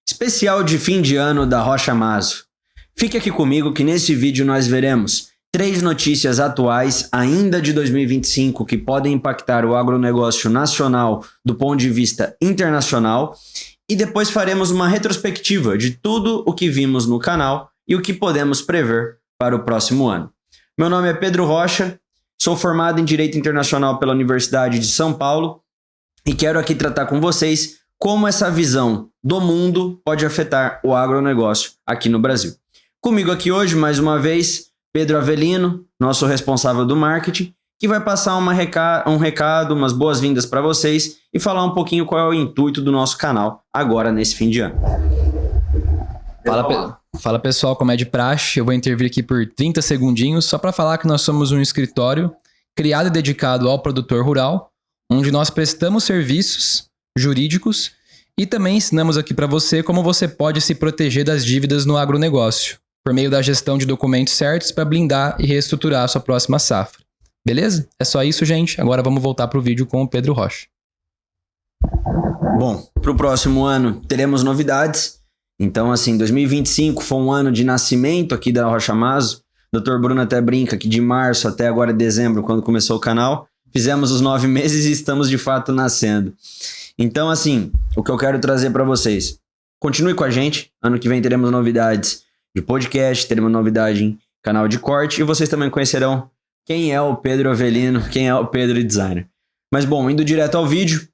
Especial de fim de ano da Rocha Maso. Fique aqui comigo que nesse vídeo nós veremos 3 notícias atuais ainda de 2025 que podem impactar o agronegócio nacional do ponto de vista internacional e depois faremos uma retrospectiva de tudo o que vimos no canal e o que podemos prever para o próximo ano. Meu nome é Pedro Rocha, sou formado em Direito Internacional pela Universidade de São Paulo e quero aqui tratar com vocês como essa visão do mundo pode afetar o agronegócio aqui no Brasil. Comigo aqui hoje, mais uma vez, Pedro Avelino, nosso responsável do marketing, que vai passar um recado, umas boas-vindas para vocês e falar um pouquinho qual é o intuito do nosso canal agora nesse fim de ano. Fala pessoal, como é de praxe, eu vou intervir aqui por 30 segundinhos só para falar que nós somos um escritório criado e dedicado ao produtor rural, onde nós prestamos serviços jurídicos e também ensinamos aqui para você como você pode se proteger das dívidas no agronegócio, por meio da gestão de documentos certos para blindar e reestruturar a sua próxima safra. Beleza? É só isso, gente. Agora vamos voltar para o vídeo com o Pedro Rocha. Bom, para o próximo ano teremos novidades. Então, assim, 2025 foi um ano de nascimento aqui da Rocha Maso. O Dr. Bruno até brinca que de março até agora dezembro, quando começou o canal, fizemos os 9 meses e estamos de fato nascendo. Então, assim, o que eu quero trazer para vocês, continue com a gente. Ano que vem teremos novidades de podcast, teremos novidade em canal de corte e vocês também conhecerão quem é o Pedro Avelino, quem é o Pedro Designer. Mas bom, indo direto ao vídeo,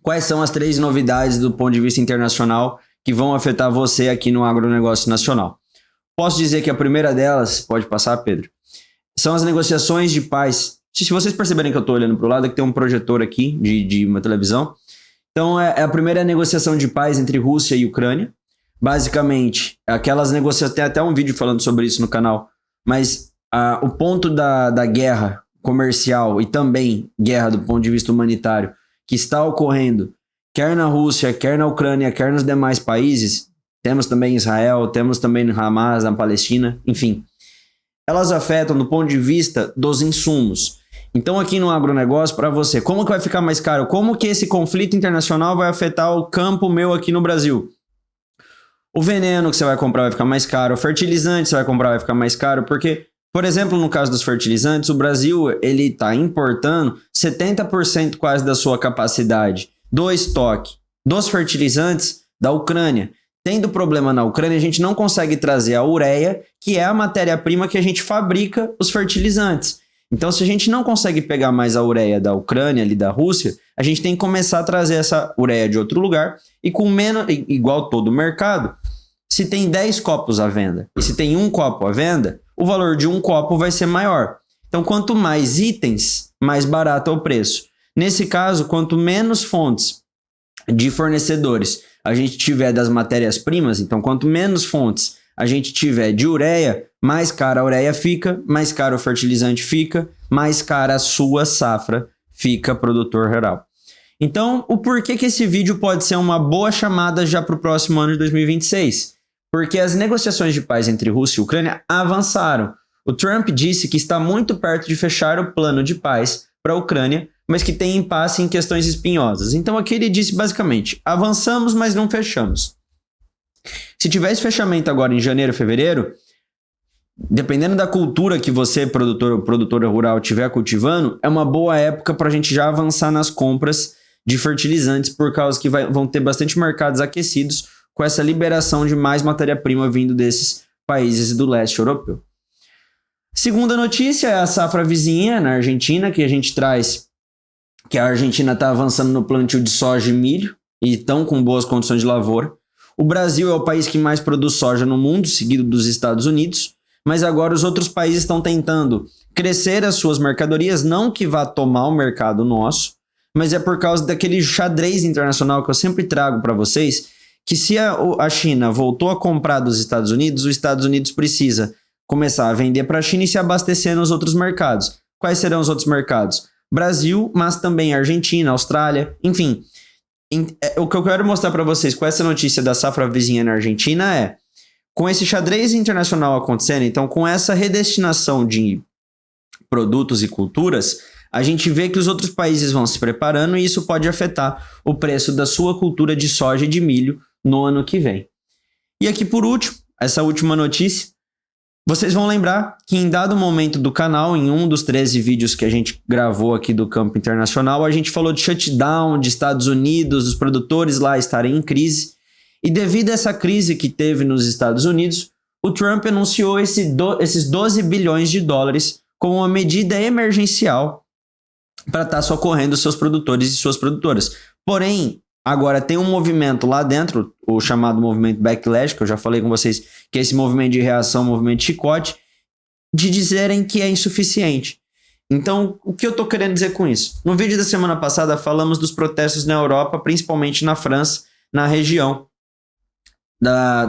quais são as 3 novidades do ponto de vista internacional que vão afetar você aqui no agronegócio nacional? Posso dizer que a primeira delas, pode passar, Pedro, são as negociações de paz. Se vocês perceberem que eu estou olhando para o lado, é que tem um projetor aqui de uma televisão. Então, a primeira negociação de paz entre Rússia e Ucrânia. Basicamente, aquelas negociações, tem até um vídeo falando sobre isso no canal, mas o ponto da guerra comercial e também guerra do ponto de vista humanitário que está ocorrendo, quer na Rússia, quer na Ucrânia, quer nos demais países, temos também Israel, temos também Hamas, na Palestina, enfim, elas afetam do ponto de vista dos insumos. Então aqui no agronegócio, para você, como que vai ficar mais caro? Como que esse conflito internacional vai afetar o campo meu aqui no Brasil? O veneno que você vai comprar vai ficar mais caro, o fertilizante que você vai comprar vai ficar mais caro, porque, por exemplo, no caso dos fertilizantes, o Brasil ele está importando 70% quase da sua capacidade do estoque dos fertilizantes da Ucrânia. Tendo problema na Ucrânia, a gente não consegue trazer a ureia, que é a matéria-prima que a gente fabrica os fertilizantes. Então, se a gente não consegue pegar mais a ureia da Ucrânia, ali da Rússia, a gente tem que começar a trazer essa ureia de outro lugar e com menos, igual todo o mercado, se tem 10 copos à venda e se tem 1 copo à venda, o valor de 1 copo vai ser maior. Então, quanto mais itens, mais barato é o preço. Nesse caso, quanto menos fontes de fornecedores a gente tiver das matérias-primas, então quanto menos fontes a gente tiver de ureia, mais cara a ureia fica, mais caro o fertilizante fica, mais cara a sua safra fica, produtor rural. Então, o porquê que esse vídeo pode ser uma boa chamada já para o próximo ano de 2026? Porque as negociações de paz entre Rússia e Ucrânia avançaram. O Trump disse que está muito perto de fechar o plano de paz para a Ucrânia, mas que tem impasse em questões espinhosas. Então aqui ele disse basicamente, avançamos, mas não fechamos. Se tiver esse fechamento agora em janeiro, fevereiro, dependendo da cultura que você, produtor ou produtora rural, estiver cultivando, é uma boa época para a gente já avançar nas compras de fertilizantes, por causa que vão ter bastante mercados aquecidos com essa liberação de mais matéria-prima vindo desses países do leste europeu. Segunda notícia é a safra vizinha na Argentina, que a gente traz que a Argentina está avançando no plantio de soja e milho e estão com boas condições de lavoura. O Brasil é o país que mais produz soja no mundo, seguido dos Estados Unidos, mas agora os outros países estão tentando crescer as suas mercadorias, não que vá tomar o mercado nosso, mas é por causa daquele xadrez internacional que eu sempre trago para vocês, que se a China voltou a comprar dos Estados Unidos, os Estados Unidos precisa começar a vender para a China e se abastecer nos outros mercados. Quais serão os outros mercados? Brasil, mas também Argentina, Austrália, enfim. O que eu quero mostrar para vocês com essa notícia da safra vizinha na Argentina é, com esse xadrez internacional acontecendo, então com essa redestinação de produtos e culturas, a gente vê que os outros países vão se preparando e isso pode afetar o preço da sua cultura de soja e de milho no ano que vem. E aqui por último, essa última notícia, vocês vão lembrar que em dado momento do canal, em um dos 13 vídeos que a gente gravou aqui do campo internacional, a gente falou de shutdown de Estados Unidos, os produtores lá estarem em crise. E devido a essa crise que teve nos Estados Unidos, o Trump anunciou esses 12 bilhões de dólares como uma medida emergencial para estar socorrendo seus produtores e suas produtoras. Porém, agora tem um movimento lá dentro, o chamado movimento backlash, que eu já falei com vocês, que é esse movimento de reação, movimento de chicote, de dizerem que é insuficiente. Então, o que eu estou querendo dizer com isso? No vídeo da semana passada, falamos dos protestos na Europa, principalmente na França, na região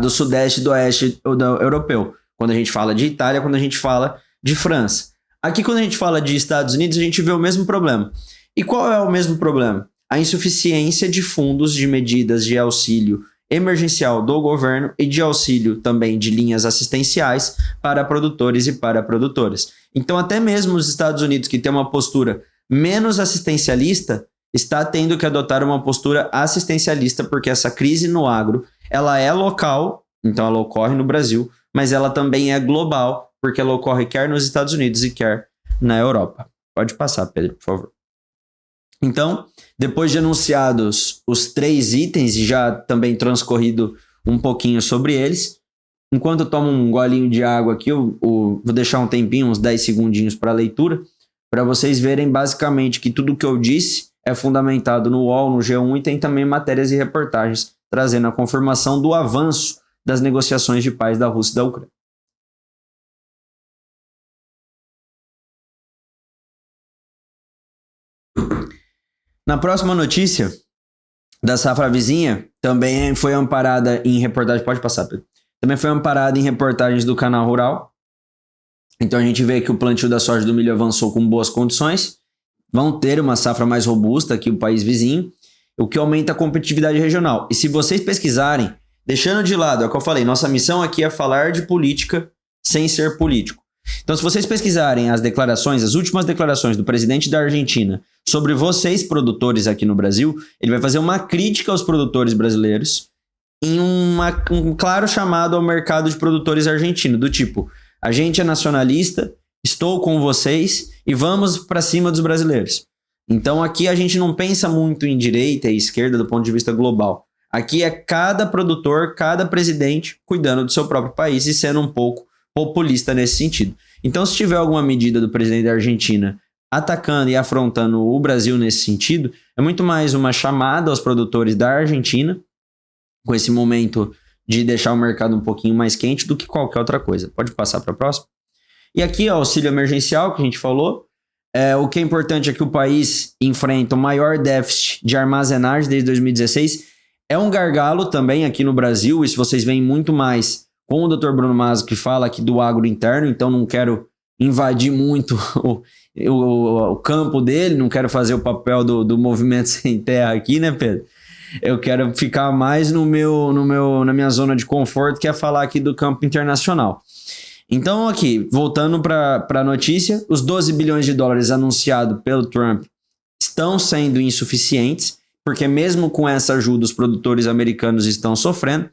do sudeste e do oeste europeu. Quando a gente fala de Itália, quando a gente fala de França. Aqui, quando a gente fala de Estados Unidos, a gente vê o mesmo problema. E qual é o mesmo problema? A insuficiência de fundos de medidas de auxílio emergencial do governo e de auxílio também de linhas assistenciais para produtores e para produtoras. Então, até mesmo os Estados Unidos, que tem uma postura menos assistencialista, está tendo que adotar uma postura assistencialista, porque essa crise no agro, ela é local, então ela ocorre no Brasil, mas ela também é global, porque ela ocorre quer nos Estados Unidos e quer na Europa. Pode passar, Pedro, por favor. Então, depois de anunciados os 3 itens e já também transcorrido um pouquinho sobre eles, enquanto eu tomo um golinho de água aqui, eu vou deixar um tempinho, uns 10 segundinhos para a leitura, para vocês verem basicamente que tudo que eu disse é fundamentado no UOL, no G1 e tem também matérias e reportagens trazendo a confirmação do avanço das negociações de paz da Rússia e da Ucrânia. Na próxima notícia, da safra vizinha, também foi amparada em reportagem. Pode passar, Pedro. Também foi amparada em reportagens do Canal Rural. Então a gente vê que o plantio da soja do milho avançou com boas condições. Vão ter uma safra mais robusta aqui no país vizinho, o que aumenta a competitividade regional. E se vocês pesquisarem, deixando de lado, é o que eu falei, nossa missão aqui é falar de política sem ser político. Então, se vocês pesquisarem as declarações, as últimas declarações do presidente da Argentina sobre vocês, produtores aqui no Brasil, ele vai fazer uma crítica aos produtores brasileiros em um claro chamado ao mercado de produtores argentinos, do tipo, a gente é nacionalista, estou com vocês e vamos para cima dos brasileiros. Então, aqui a gente não pensa muito em direita e esquerda do ponto de vista global. Aqui é cada produtor, cada presidente cuidando do seu próprio país e sendo um pouco populista nesse sentido. Então, se tiver alguma medida do presidente da Argentina atacando e afrontando o Brasil nesse sentido, é muito mais uma chamada aos produtores da Argentina, com esse momento de deixar o mercado um pouquinho mais quente, do que qualquer outra coisa. Pode passar para a próxima? E aqui, ó, auxílio emergencial, que a gente falou. O que é importante é que o país enfrenta o maior déficit de armazenagem desde 2016. É um gargalo também aqui no Brasil, isso vocês veem muito mais com o Dr. Bruno Mazzo, que fala aqui do agro interno, então não quero invadir muito o campo dele, não quero fazer o papel do movimento sem terra aqui, né, Pedro? Eu quero ficar mais na minha zona de conforto, que é falar aqui do campo internacional. Então, aqui, voltando para a notícia, os 12 bilhões de dólares anunciados pelo Trump estão sendo insuficientes, porque mesmo com essa ajuda, os produtores americanos estão sofrendo.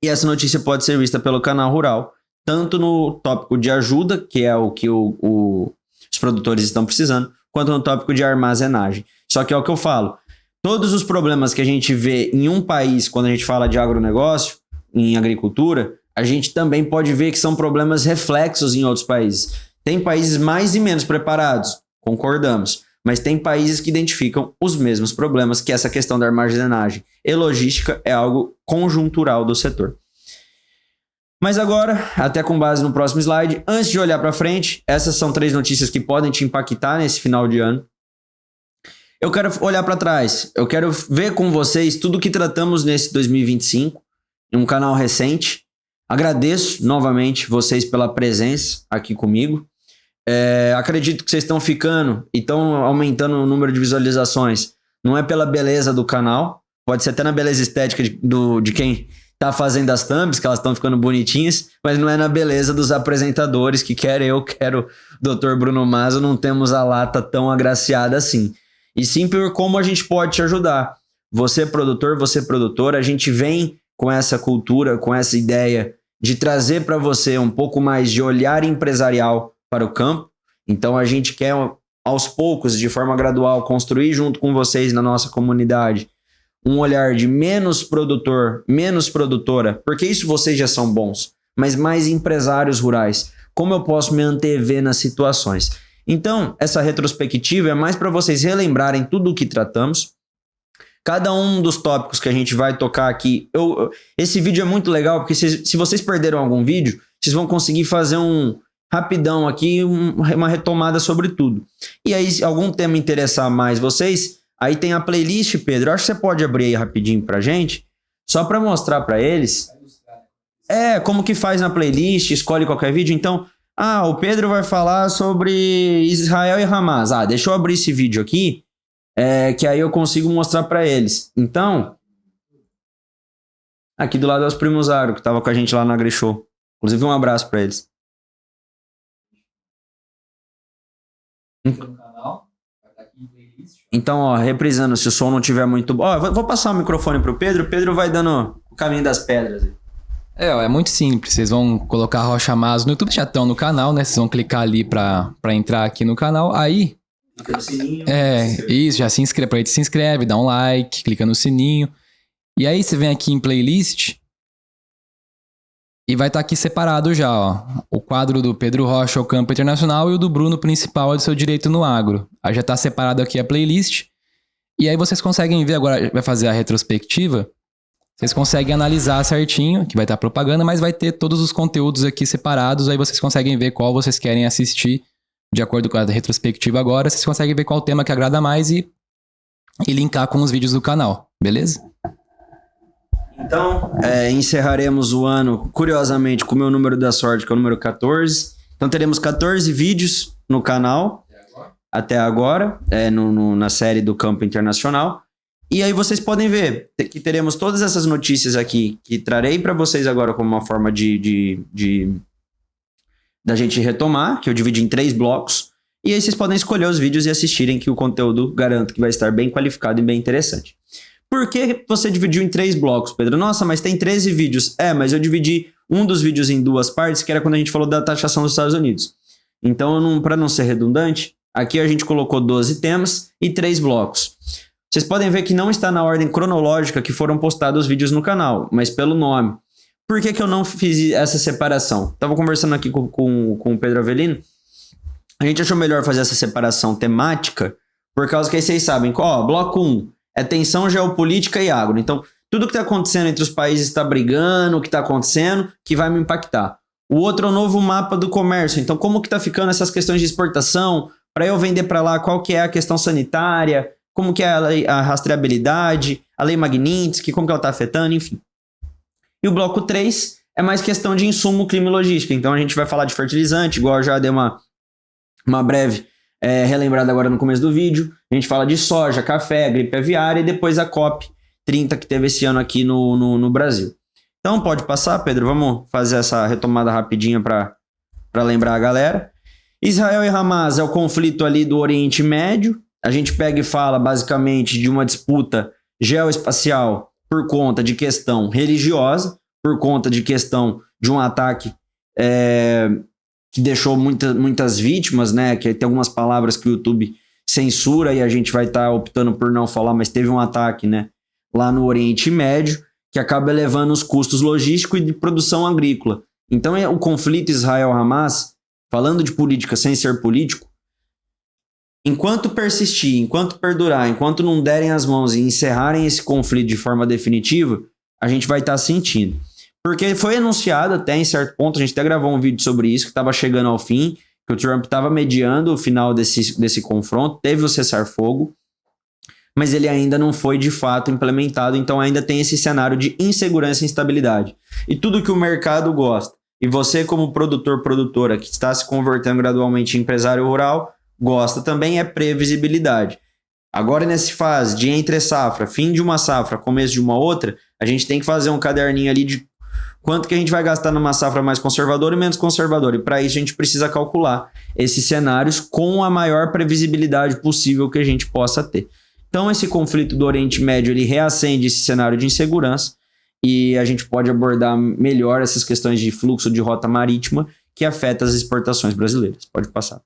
E essa notícia pode ser vista pelo Canal Rural, tanto no tópico de ajuda, que é o que os produtores estão precisando, quanto no tópico de armazenagem. Só que é o que eu falo, todos os problemas que a gente vê em um país, quando a gente fala de agronegócio, em agricultura, a gente também pode ver que são problemas reflexos em outros países. Tem países mais e menos preparados, concordamos, mas tem países que identificam os mesmos problemas, que essa questão da armazenagem e logística é algo conjuntural do setor. Mas agora, até com base no próximo slide, antes de olhar para frente, essas são 3 notícias que podem te impactar nesse final de ano. Eu quero olhar para trás, eu quero ver com vocês tudo que tratamos nesse 2025, em um canal recente. Agradeço novamente vocês pela presença aqui comigo. Acredito que vocês estão ficando e estão aumentando o número de visualizações. Não é pela beleza do canal, pode ser até na beleza estética de quem está fazendo as thumbs, que elas estão ficando bonitinhas, mas não é na beleza dos apresentadores, que quer o Dr. Bruno Mazzo, não temos a lata tão agraciada assim. E sim por como a gente pode te ajudar. você produtora, a gente vem com essa cultura, com essa ideia de trazer para você um pouco mais de olhar empresarial para o campo. Então a gente quer, aos poucos, de forma gradual, construir junto com vocês na nossa comunidade um olhar de menos produtor, menos produtora, porque isso vocês já são bons, mas mais empresários rurais. Como eu posso me antever nas situações? Então, essa retrospectiva é mais para vocês relembrarem tudo o que tratamos. Cada um dos tópicos que a gente vai tocar aqui, esse vídeo é muito legal, porque se vocês perderam algum vídeo, vocês vão conseguir fazer rapidão aqui, uma retomada sobre tudo. E aí, se algum tema interessar mais vocês, aí tem a playlist, Pedro. Eu acho que você pode abrir aí rapidinho pra gente, só para mostrar para eles. Como que faz na playlist, escolhe qualquer vídeo. Então, o Pedro vai falar sobre Israel e Hamas. Deixa eu abrir esse vídeo aqui, que aí eu consigo mostrar para eles. Então, aqui do lado é os primos Aro, que tava com a gente lá no AgriShow. Inclusive, um abraço para eles. Então, reprisando, se o som não tiver muito bom... Vou passar o microfone pro Pedro. O Pedro vai dando o caminho das pedras. É muito simples. Vocês vão colocar Rocha Mas no YouTube, já estão no canal, né? Vocês vão clicar ali pra entrar aqui no canal. Aí... clica no sininho. Isso, já se inscreve. Aproveita e se inscreve, dá um like, clica no sininho. E aí você vem aqui em playlist... E vai estar aqui separado já, ó. O quadro do Pedro Rocha, o Campo Internacional, e o do Bruno Principal, é do Seu Direito no Agro. Aí já está separado aqui a playlist. E aí vocês conseguem ver, agora vai fazer a retrospectiva. Vocês conseguem analisar certinho, que vai estar propaganda, mas vai ter todos os conteúdos aqui separados. Aí vocês conseguem ver qual vocês querem assistir. De acordo com a retrospectiva agora, vocês conseguem ver qual tema que agrada mais e linkar com os vídeos do canal, beleza? Então, encerraremos o ano, curiosamente, com o meu número da sorte, que é o número 14. Então, teremos 14 vídeos no canal, até agora, na série do Campo Internacional. E aí vocês podem ver que teremos todas essas notícias aqui, que trarei para vocês agora como uma forma da gente retomar, que eu dividi em 3 blocos. E aí vocês podem escolher os vídeos e assistirem, que o conteúdo, garanto que vai estar bem qualificado e bem interessante. Por que você dividiu em 3 blocos, Pedro? Nossa, mas tem 13 vídeos. Mas eu dividi um dos vídeos em 2 partes, que era quando a gente falou da taxação dos Estados Unidos. Então, para não ser redundante, aqui a gente colocou 12 temas e 3 blocos. Vocês podem ver que não está na ordem cronológica que foram postados os vídeos no canal, mas pelo nome. Por que eu não fiz essa separação? Estava conversando aqui com o Pedro Avelino. A gente achou melhor fazer essa separação temática, por causa que aí vocês sabem, bloco 1... é tensão geopolítica e agro. Então, tudo que está acontecendo entre os países está brigando, o que está acontecendo, que vai me impactar. O outro é o novo mapa do comércio. Então, como que está ficando essas questões de exportação? Para eu vender para lá, qual que é a questão sanitária? Como que é a rastreabilidade? A lei Magnitsky, como que ela está afetando? Enfim. E o bloco 3 é mais questão de insumo, clima e logística. Então, a gente vai falar de fertilizante, igual eu já dei uma breve... relembrado agora no começo do vídeo. A gente fala de soja, café, gripe aviária e depois a COP30 que teve esse ano aqui no Brasil. Então pode passar, Pedro, vamos fazer essa retomada rapidinha para lembrar a galera. Israel e Hamas é o conflito ali do Oriente Médio. A gente pega e fala basicamente de uma disputa geoespacial por conta de questão religiosa, por conta de questão de um ataque que deixou muitas vítimas, né? Que tem algumas palavras que o YouTube censura e a gente vai estar optando por não falar, mas teve um ataque, né? Lá no Oriente Médio, que acaba elevando os custos logísticos e de produção agrícola. Então, o conflito Israel-Hamas, falando de política sem ser político, enquanto persistir, enquanto perdurar, enquanto não derem as mãos e encerrarem esse conflito de forma definitiva, a gente vai estar sentindo. Porque foi anunciado até em certo ponto, a gente até gravou um vídeo sobre isso, que estava chegando ao fim, que o Trump estava mediando o final desse confronto, teve o cessar-fogo, mas ele ainda não foi de fato implementado, então ainda tem esse cenário de insegurança e instabilidade. E tudo que o mercado gosta, e você como produtora que está se convertendo gradualmente em empresário rural, gosta também, é previsibilidade. Agora nessa fase de entre safra, fim de uma safra, começo de uma outra, a gente tem que fazer um caderninho ali de quanto que a gente vai gastar numa safra mais conservadora e menos conservadora. E para isso a gente precisa calcular esses cenários com a maior previsibilidade possível que a gente possa ter. Então esse conflito do Oriente Médio, ele reacende esse cenário de insegurança e a gente pode abordar melhor essas questões de fluxo de rota marítima que afeta as exportações brasileiras. Pode passar.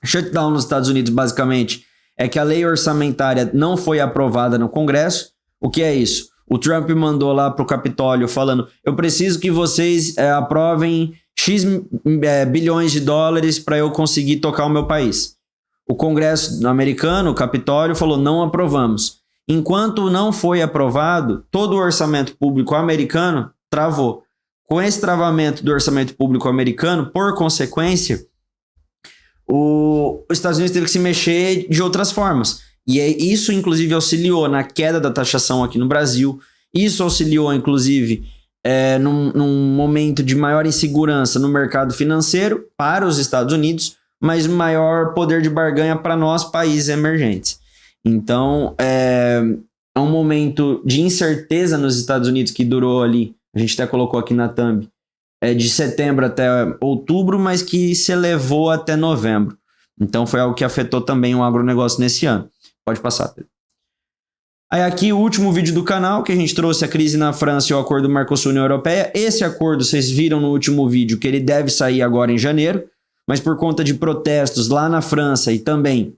Shutdown nos Estados Unidos, basicamente, é que a lei orçamentária não foi aprovada no Congresso. O que é isso? O Trump mandou lá para o Capitólio falando: eu preciso que vocês aprovem X bilhões de dólares para eu conseguir tocar o meu país. O Congresso americano, o Capitólio, falou: não aprovamos. Enquanto não foi aprovado, todo o orçamento público americano travou. Com esse travamento do orçamento público americano, por consequência, os Estados Unidos teve que se mexer de outras formas. E isso, inclusive, auxiliou na queda da taxação aqui no Brasil. Isso auxiliou, inclusive, num momento de maior insegurança no mercado financeiro para os Estados Unidos, mas maior poder de barganha para nós, países emergentes. Então, é um momento de incerteza nos Estados Unidos que durou ali, a gente até colocou aqui na thumb, de setembro até outubro, mas que se elevou até novembro. Então, foi algo que afetou também o agronegócio nesse ano. Pode passar, Pedro. Aí aqui o último vídeo do canal, que a gente trouxe a crise na França e o acordo Mercosul-União Europeia. Esse acordo, vocês viram no último vídeo, que ele deve sair agora em janeiro, mas por conta de protestos lá na França e também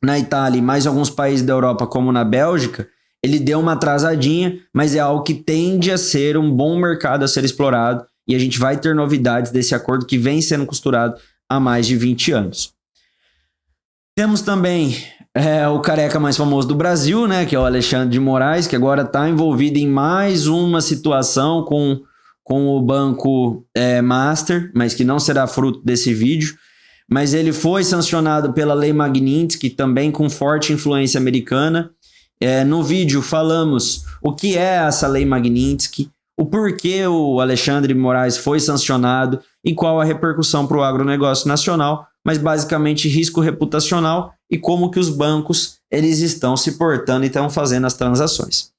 na Itália e mais alguns países da Europa, como na Bélgica, ele deu uma atrasadinha, mas é algo que tende a ser um bom mercado a ser explorado e a gente vai ter novidades desse acordo que vem sendo costurado há mais de 20 anos. Temos também o careca mais famoso do Brasil, né, que é o Alexandre de Moraes, que agora está envolvido em mais uma situação com o Banco Master, mas que não será fruto desse vídeo. Mas ele foi sancionado pela Lei Magnitsky, também com forte influência americana. No vídeo falamos o que é essa Lei Magnitsky, o porquê o Alexandre de Moraes foi sancionado e qual a repercussão para o agronegócio nacional, mas basicamente risco reputacional e como que os bancos eles estão se portando e estão fazendo as transações.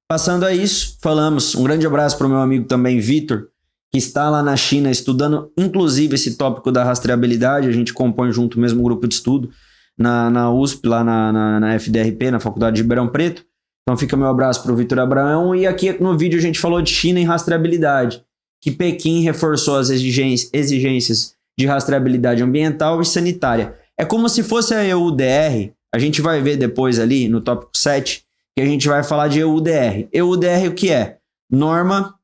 Passando a isso, falamos, um grande abraço para o meu amigo também, Vitor, que está lá na China estudando inclusive esse tópico da rastreabilidade. A gente compõe junto o mesmo grupo de estudo na USP, lá na FDRP, na Faculdade de Ribeirão Preto. Então fica meu abraço para o Vitor Abraão. E aqui no vídeo a gente falou de China em rastreabilidade, que Pequim reforçou as exigências de rastreabilidade ambiental e sanitária. É como se fosse a EUDR, a gente vai ver depois ali no tópico 7, que a gente vai falar de EUDR. EUDR o que é? Norma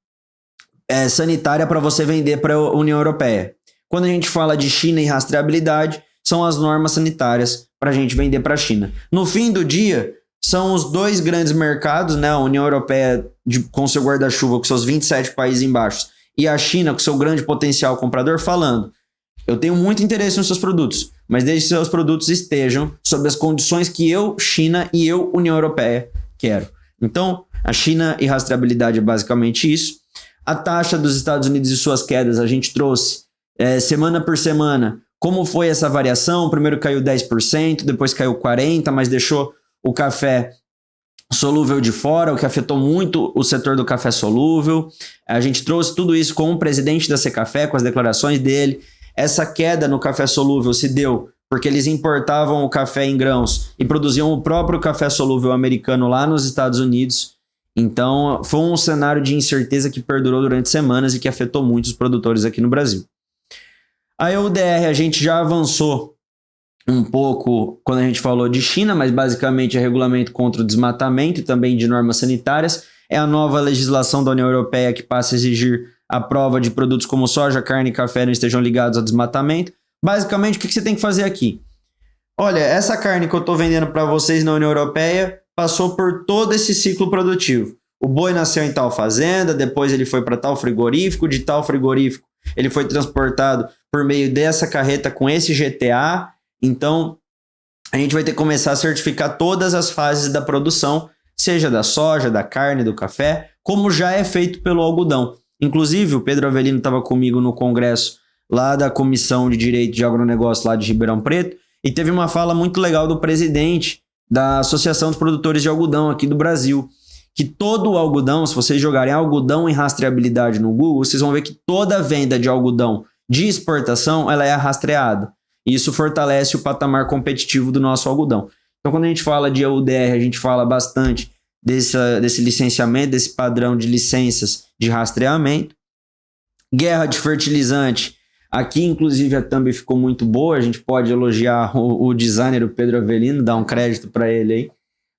sanitária para você vender para a União Europeia. Quando a gente fala de China e rastreabilidade, são as normas sanitárias para a gente vender para a China. No fim do dia, são os dois grandes mercados, né? A União Europeia com seu guarda-chuva, com seus 27 países embaixo, e a China com seu grande potencial comprador, falando: eu tenho muito interesse nos seus produtos, mas desde que seus produtos estejam sob as condições que eu, China, e eu, União Europeia, quero. Então, a China e rastreabilidade é basicamente isso. A taxa dos Estados Unidos e suas quedas, a gente trouxe semana por semana. Como foi essa variação? Primeiro caiu 10%, depois caiu 40%, mas deixou o café solúvel de fora, o que afetou muito o setor do café solúvel. A gente trouxe tudo isso com o presidente da Secafé, com as declarações dele. Essa queda no café solúvel se deu porque eles importavam o café em grãos e produziam o próprio café solúvel americano lá nos Estados Unidos. Então, foi um cenário de incerteza que perdurou durante semanas e que afetou muitos produtores aqui no Brasil. A EUDR, a gente já avançou um pouco quando a gente falou de China, mas basicamente é regulamento contra o desmatamento e também de normas sanitárias. É a nova legislação da União Europeia que passa a exigir a prova de produtos como soja, carne e café não estejam ligados ao desmatamento. Basicamente, o que você tem que fazer aqui? Olha, essa carne que eu estou vendendo para vocês na União Europeia passou por todo esse ciclo produtivo. O boi nasceu em tal fazenda, depois ele foi para tal frigorífico, de tal frigorífico ele foi transportado por meio dessa carreta com esse GTA. Então, a gente vai ter que começar a certificar todas as fases da produção, seja da soja, da carne, do café, como já é feito pelo algodão. Inclusive, o Pedro Avelino estava comigo no congresso lá da Comissão de Direito de Agronegócio lá de Ribeirão Preto, e teve uma fala muito legal do presidente da Associação dos Produtores de Algodão aqui do Brasil, que todo o algodão, se vocês jogarem algodão em rastreabilidade no Google, vocês vão ver que toda venda de algodão de exportação ela é rastreada. E isso fortalece o patamar competitivo do nosso algodão. Então, quando a gente fala de EUDR, a gente fala bastante desse licenciamento, desse padrão de licenças de rastreamento. Guerra de fertilizante. Aqui, inclusive, a thumb ficou muito boa. A gente pode elogiar o designer, o Pedro Avelino, dar um crédito para ele aí.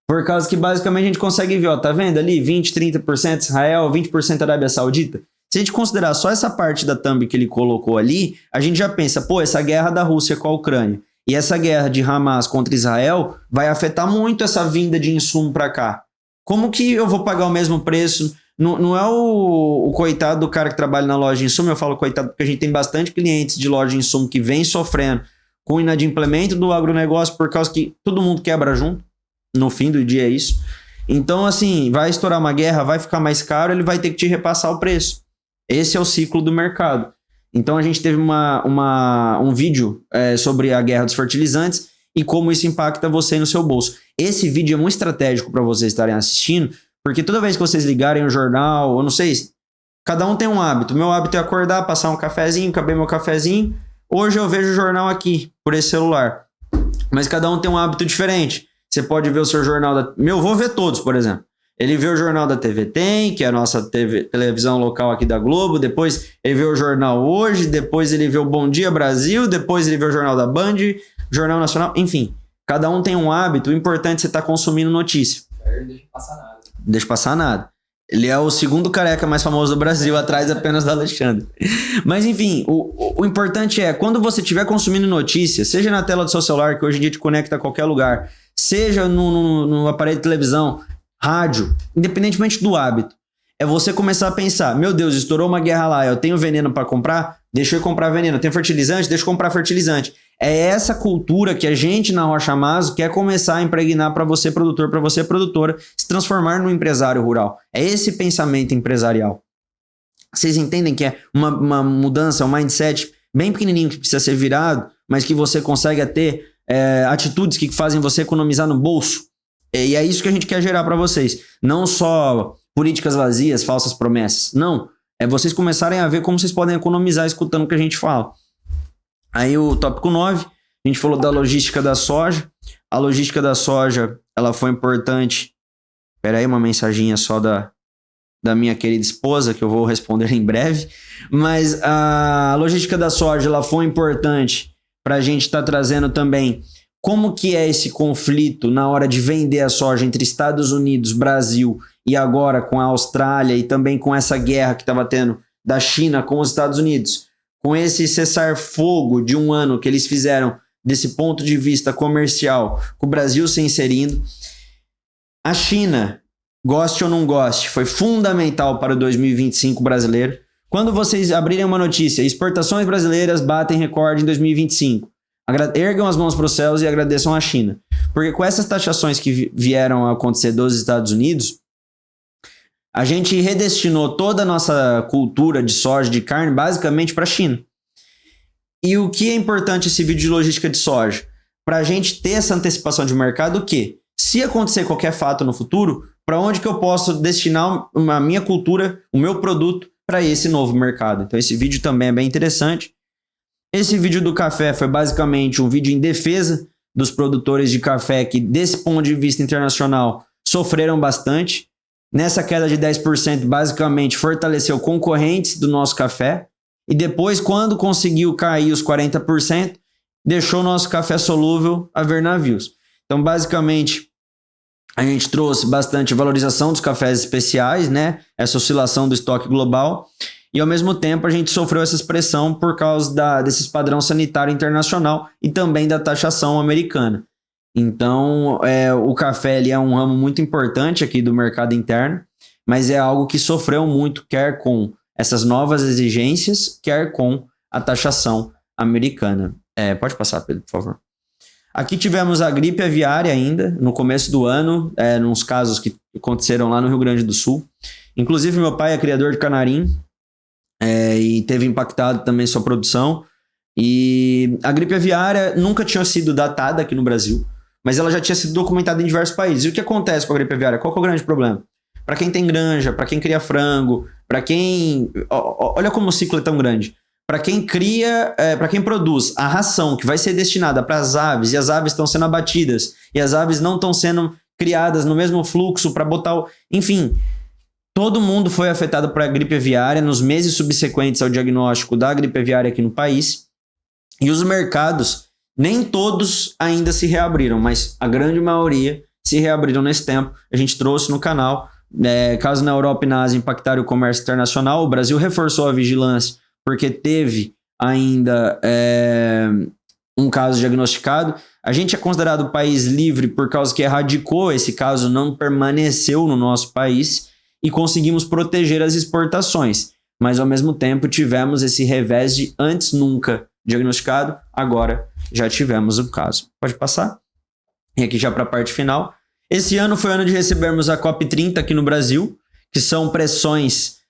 Por causa que, basicamente, a gente consegue ver, ó, tá vendo ali? 20, 30% Israel, 20% Arábia Saudita. Se a gente considerar só essa parte da thumb que ele colocou ali, a gente já pensa, pô, essa guerra da Rússia com a Ucrânia e essa guerra de Hamas contra Israel vai afetar muito essa vinda de insumo para cá. Como que eu vou pagar o mesmo preço? Não é o coitado do cara que trabalha na loja de insumo, eu falo coitado porque a gente tem bastante clientes de loja de insumo que vem sofrendo com o inadimplemento do agronegócio por causa que todo mundo quebra junto. No fim do dia é isso. Então, assim, vai estourar uma guerra, vai ficar mais caro, ele vai ter que te repassar o preço. Esse é o ciclo do mercado. Então, a gente teve um vídeo sobre a guerra dos fertilizantes e como isso impacta você no seu bolso. Esse vídeo é muito estratégico para vocês estarem assistindo, porque toda vez que vocês ligarem o jornal, eu não sei, cada um tem um hábito. Meu hábito é acordar, passar um cafezinho, acabei meu cafezinho. Hoje eu vejo o jornal aqui, por esse celular. Mas cada um tem um hábito diferente. Você pode ver o seu jornal Meu avô vê todos, por exemplo. Ele vê o jornal da TV Tem, que é a nossa televisão local aqui da Globo. Depois ele vê o jornal Hoje. Depois ele vê o Bom Dia Brasil. Depois ele vê o jornal da Band, Jornal Nacional. Enfim, cada um tem um hábito. O importante é você estar consumindo notícia. Não deixa passar nada. Deixa passar nada. Ele é o segundo careca mais famoso do Brasil, atrás apenas do Alexandre. Mas enfim, o importante é, quando você estiver consumindo notícia, seja na tela do seu celular, que hoje em dia te conecta a qualquer lugar, seja no aparelho de televisão, rádio, independentemente do hábito, é você começar a pensar, meu Deus, estourou uma guerra lá, eu tenho veneno para comprar? Deixa eu comprar veneno. Eu tenho fertilizante? Deixa eu comprar fertilizante. É essa cultura que a gente na Rocha Maso quer começar a impregnar para você, produtor, para você, produtora, se transformar num empresário rural. É esse pensamento empresarial. Vocês entendem que é uma mudança, um mindset bem pequenininho que precisa ser virado, mas que você consegue ter atitudes que fazem você economizar no bolso. E é isso que a gente quer gerar para vocês. Não só políticas vazias, falsas promessas. Não. É vocês começarem a ver como vocês podem economizar escutando o que a gente fala. Aí o tópico 9, a gente falou da logística da soja. A logística da soja, ela foi importante. Espera aí, uma mensaginha só da minha querida esposa, que eu vou responder em breve. Mas a logística da soja, ela foi importante para a gente estar trazendo também como que é esse conflito na hora de vender a soja entre Estados Unidos, Brasil e agora com a Austrália e também com essa guerra que estava tendo da China com os Estados Unidos. Com esse cessar-fogo de um ano que eles fizeram desse ponto de vista comercial, com o Brasil se inserindo. A China, goste ou não goste, foi fundamental para o 2025 brasileiro. Quando vocês abrirem uma notícia, exportações brasileiras batem recorde em 2025. Ergam as mãos para os céus e agradeçam a China. Porque com essas taxações que vieram a acontecer dos Estados Unidos, a gente redestinou toda a nossa cultura de soja, de carne, basicamente para a China. E o que é importante esse vídeo de logística de soja? Para a gente ter essa antecipação de mercado, o quê? Se acontecer qualquer fato no futuro, para onde que eu posso destinar a minha cultura, o meu produto, para esse novo mercado? Então esse vídeo também é bem interessante. Esse vídeo do café foi basicamente um vídeo em defesa dos produtores de café que, desse ponto de vista internacional, sofreram bastante. Nessa queda de 10%, basicamente, fortaleceu concorrentes do nosso café. E depois, quando conseguiu cair os 40%, deixou o nosso café solúvel a ver navios. Então, basicamente, a gente trouxe bastante valorização dos cafés especiais, né? Essa oscilação do estoque global. E, ao mesmo tempo, a gente sofreu essa pressão por causa desses padrão sanitário internacional e também da taxação americana. Então, o café ele é um ramo muito importante aqui do mercado interno, mas é algo que sofreu muito, quer com essas novas exigências, quer com a taxação americana. Pode passar, Pedro, por favor. Aqui tivemos a gripe aviária ainda, no começo do ano, nos casos que aconteceram lá no Rio Grande do Sul. Inclusive, meu pai é criador de canarim, e teve impactado também sua produção. E a gripe aviária nunca tinha sido datada aqui no Brasil, mas ela já tinha sido documentada em diversos países. E o que acontece com a gripe aviária? Qual que é o grande problema? Para quem tem granja, para quem cria frango, para quem... Olha como o ciclo é tão grande. para quem cria, para quem produz a ração que vai ser destinada para as aves, e as aves estão sendo abatidas, e as aves não estão sendo criadas no mesmo fluxo para botar enfim, todo mundo foi afetado por a gripe aviária nos meses subsequentes ao diagnóstico da gripe aviária aqui no país, e os mercados, nem todos ainda se reabriram, mas a grande maioria se reabriram nesse tempo. A gente trouxe no canal, caso na Europa e na Ásia impactarem o comércio internacional, o Brasil reforçou a vigilância, porque teve ainda um caso diagnosticado. A gente é considerado país livre por causa que erradicou esse caso, não permaneceu no nosso país e conseguimos proteger as exportações. Mas, ao mesmo tempo, tivemos esse revés de antes nunca diagnosticado, agora já tivemos o caso. Pode passar? E aqui já para a parte final. Esse ano foi o ano de recebermos a COP30 aqui no Brasil, que são pressões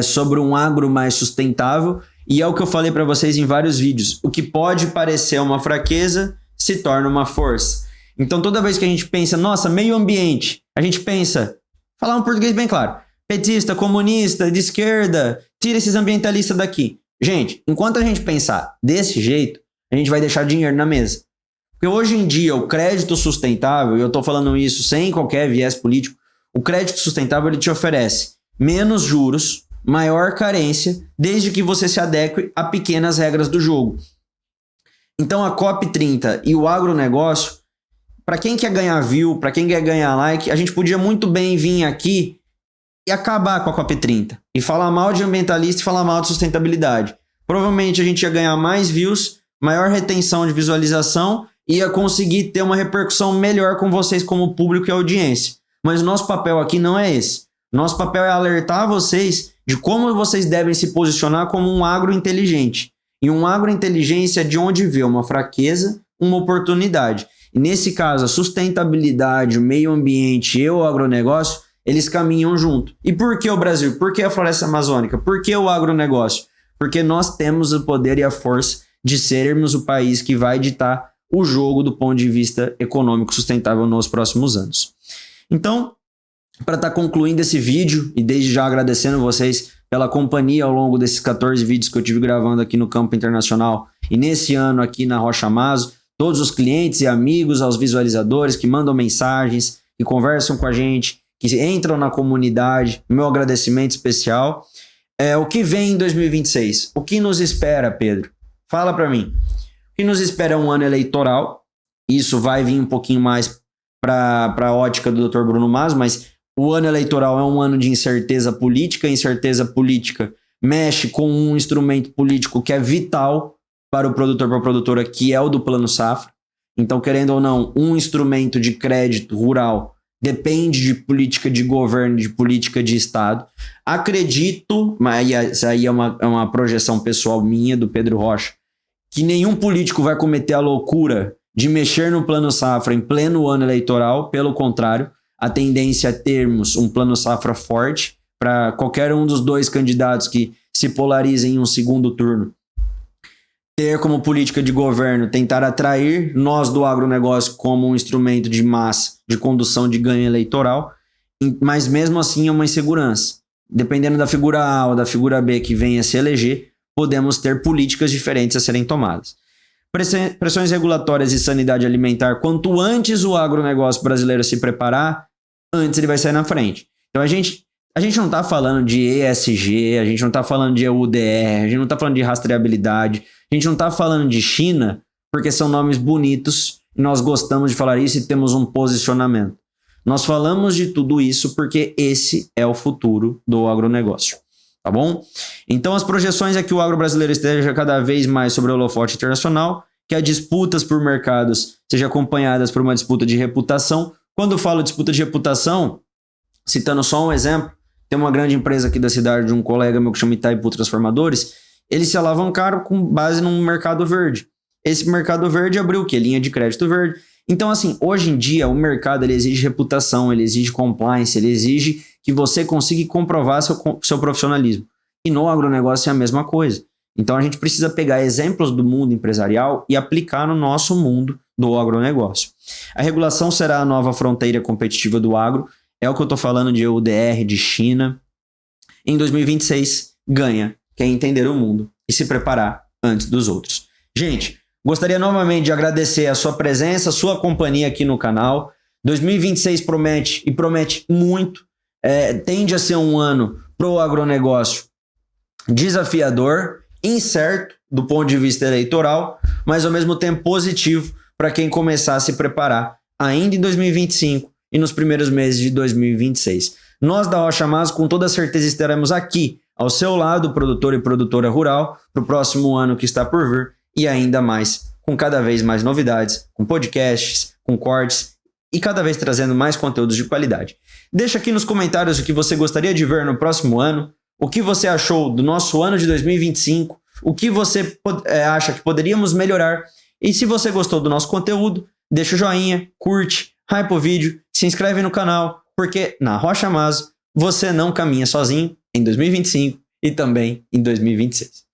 sobre um agro mais sustentável, e é o que eu falei para vocês em vários vídeos. O que pode parecer uma fraqueza se torna uma força. Então, toda vez que a gente pensa, nossa, meio ambiente, a gente pensa, falar um português bem claro, petista, comunista, de esquerda, tira esses ambientalistas daqui. Gente, enquanto a gente pensar desse jeito, a gente vai deixar dinheiro na mesa. Porque hoje em dia, o crédito sustentável, e eu estou falando isso sem qualquer viés político, o crédito sustentável ele te oferece menos juros, maior carência, desde que você se adeque a pequenas regras do jogo. Então a COP30 e o agronegócio, para quem quer ganhar view, para quem quer ganhar like, a gente podia muito bem vir aqui e acabar com a COP30 e falar mal de ambientalista e falar mal de sustentabilidade. Provavelmente a gente ia ganhar mais views, maior retenção de visualização e ia conseguir ter uma repercussão melhor com vocês como público e audiência. Mas o nosso papel aqui não é esse. Nosso papel é alertar vocês de como vocês devem se posicionar como um agro inteligente. E um agrointeligência é de onde vê uma fraqueza, uma oportunidade. E nesse caso, a sustentabilidade, o meio ambiente e o agronegócio, eles caminham junto. E por que o Brasil? Por que a floresta amazônica? Por que o agronegócio? Porque nós temos o poder e a força de sermos o país que vai ditar o jogo do ponto de vista econômico sustentável nos próximos anos. Então, para estar concluindo esse vídeo, e desde já agradecendo vocês pela companhia ao longo desses 14 vídeos que eu tive gravando aqui no campo internacional e nesse ano aqui na Rocha Maso, todos os clientes e amigos, aos visualizadores que mandam mensagens, que conversam com a gente, que entram na comunidade, meu agradecimento especial. O que vem em 2026? O que nos espera, Pedro? Fala para mim. O que nos espera é um ano eleitoral, isso vai vir um pouquinho mais para a ótica do Dr. Bruno Maso, mas o ano eleitoral é um ano de incerteza política. Incerteza política mexe com um instrumento político que é vital para o produtor, para a produtora, que é o do Plano Safra. Então, querendo ou não, um instrumento de crédito rural depende de política de governo, de política de Estado. Acredito, mas isso aí é uma projeção pessoal minha, do Pedro Rocha, que nenhum político vai cometer a loucura de mexer no Plano Safra em pleno ano eleitoral. Pelo contrário, a tendência é termos um Plano Safra forte para qualquer um dos dois candidatos que se polarizem em um segundo turno ter como política de governo tentar atrair nós do agronegócio como um instrumento de massa de condução de ganho eleitoral, mas mesmo assim é uma insegurança. Dependendo da figura A ou da figura B que venha se eleger, podemos ter políticas diferentes a serem tomadas. Pressões regulatórias e sanidade alimentar, quanto antes o agronegócio brasileiro se preparar, antes ele vai sair na frente. Então a gente não está falando de ESG, a gente não está falando de EUDR, a gente não está falando de rastreabilidade, a gente não está falando de China, porque são nomes bonitos e nós gostamos de falar isso e temos um posicionamento. Nós falamos de tudo isso porque esse é o futuro do agronegócio, tá bom? Então as projeções é que o agro brasileiro esteja cada vez mais sobre o holofote internacional, que as disputas por mercados sejam acompanhadas por uma disputa de reputação. Quando eu falo disputa de reputação, citando só um exemplo, tem uma grande empresa aqui da cidade de um colega meu que chama Itaipu Transformadores, eles se alavancaram com base num mercado verde. Esse mercado verde abriu o quê? Linha de crédito verde. Então, assim, hoje em dia, o mercado ele exige reputação, ele exige compliance, ele exige que você consiga comprovar seu profissionalismo. E no agronegócio é a mesma coisa. Então, a gente precisa pegar exemplos do mundo empresarial e aplicar no nosso mundo do agronegócio. A regulação será a nova fronteira competitiva do agro. É o que eu estou falando de EUDR, de China. Em 2026, ganha quer entender o mundo e se preparar antes dos outros. Gente, gostaria novamente de agradecer a sua presença, a sua companhia aqui no canal. 2026 promete e promete muito. Tende a ser um ano pro agronegócio desafiador, incerto do ponto de vista eleitoral, mas ao mesmo tempo positivo para quem começar a se preparar ainda em 2025 e nos primeiros meses de 2026. Nós da Rocha Mas, com toda certeza, estaremos aqui ao seu lado, produtor e produtora rural, para o próximo ano que está por vir e ainda mais, com cada vez mais novidades, com podcasts, com cortes e cada vez trazendo mais conteúdos de qualidade. Deixa aqui nos comentários o que você gostaria de ver no próximo ano, o que você achou do nosso ano de 2025, o que você acha que poderíamos melhorar. E se você gostou do nosso conteúdo, deixa o joinha, curte, hypa o vídeo, se inscreve no canal, porque na Rocha Mas você não caminha sozinho em 2025 e também em 2026.